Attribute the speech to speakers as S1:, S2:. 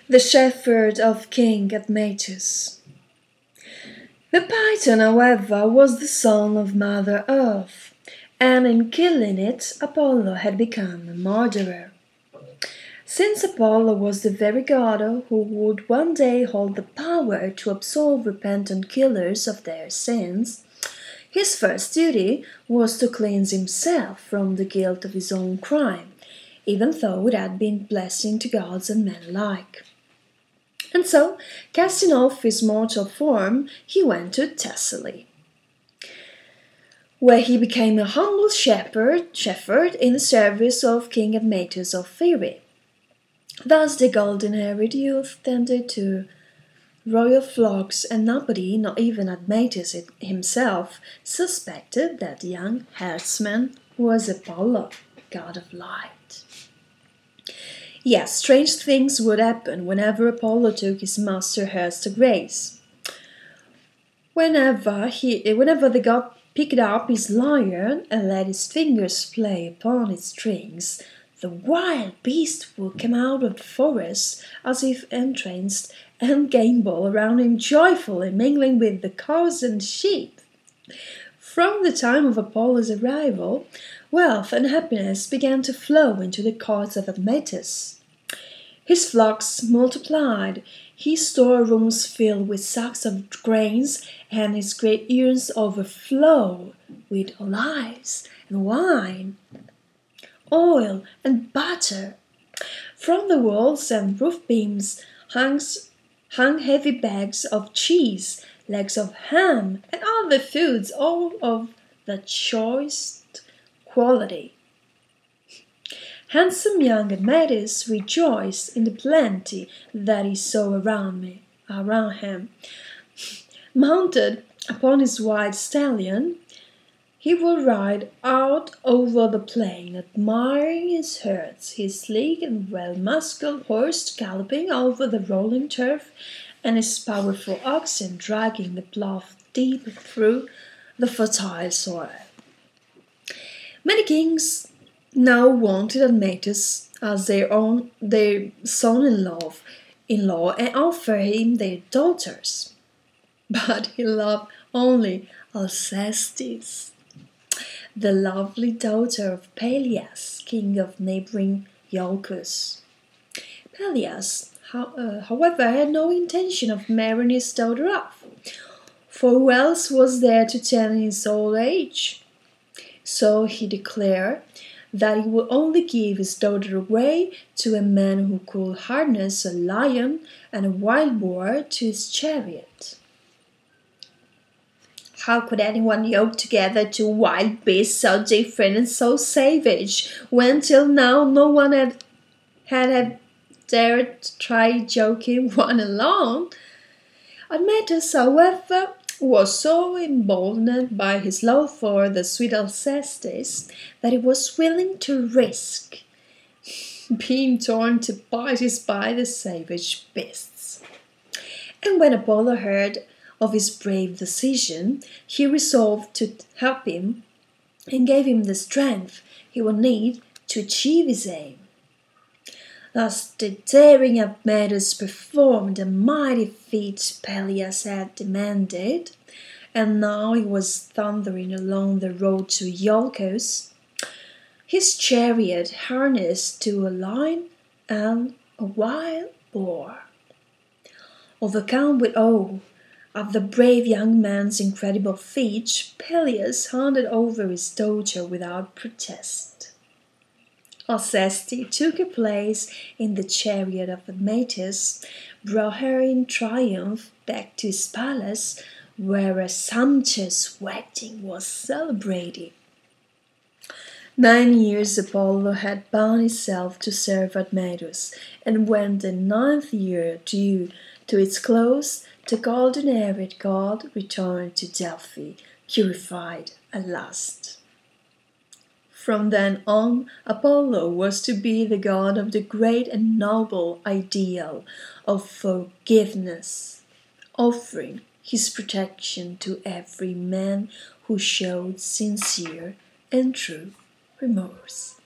S1: The shepherd of King Admetus. The python, however, was the son of Mother Earth, and in killing it, Apollo had become a murderer. Since Apollo was the very god who would one day hold the power to absolve repentant killers of their sins, his first duty was to cleanse himself from the guilt of his own crime, even though it had been blessing to gods and men alike. And so, casting off his mortal form, he went to Thessaly, where he became a humble shepherd in the service of King Admetus of Pheræ. Thus the golden-haired youth tended to royal flocks, and nobody, not even Admetus himself, suspected that the young herdsman was Apollo, god of light. Yes, strange things would happen whenever Apollo took his master herds to graze. Whenever the god picked up his lyre and let his fingers play upon its strings, the wild beast would come out of the forest as if entranced and gambol around him joyfully, mingling with the cows and sheep. From the time of Apollo's arrival, wealth and happiness began to flow into the courts of Admetus. His flocks multiplied, his storerooms filled with sacks of grains, and his great urns overflow with olives and wine, oil and butter. From the walls and roof beams hung heavy bags of cheese, legs of ham, and other foods, all of the choicest quality. Handsome young Admetus rejoiced in the plenty that he saw around him. Mounted upon his white stallion, he would ride out over the plain, admiring his herds, his sleek and well-muscled horse galloping over the rolling turf, and his powerful oxen dragging the plough deep through the fertile soil. Many kings now wanted Admetus as their son-in-law and offered him their daughters. But he loved only Alcestis, the lovely daughter of Peleus, king of neighboring Iolcus. Peleus, however, had no intention of marrying his daughter off, for who else was there to tend in his old age? So he declared that he would only give his daughter away to a man who could harness a lion and a wild boar to his chariot. How could anyone yoke together two wild beasts so different and so savage, when till now no one had dared try joking one alone? Admetus, however, was so emboldened by his love for the sweet Alcestis that he was willing to risk being torn to pieces by the savage beasts. And when Apollo heard of his brave decision, he resolved to help him and gave him the strength he would need to achieve his aim. Thus the daring Admetus performed the mighty feat Peleus had demanded, and now he was thundering along the road to Iolcus, his chariot harnessed to a lion and a wild boar. Overcome with awe of the brave young man's incredible feat, Peleus handed over his daughter without protest. Alcestis took her place in the chariot of Admetus, brought her in triumph back to his palace, where a sumptuous wedding was celebrated. 9 years Apollo had bound himself to serve Admetus, and when the 9th year drew to its close, the golden-haired god returned to Delphi, purified at last. From then on, Apollo was to be the god of the great and noble ideal of forgiveness, offering his protection to every man who showed sincere and true remorse.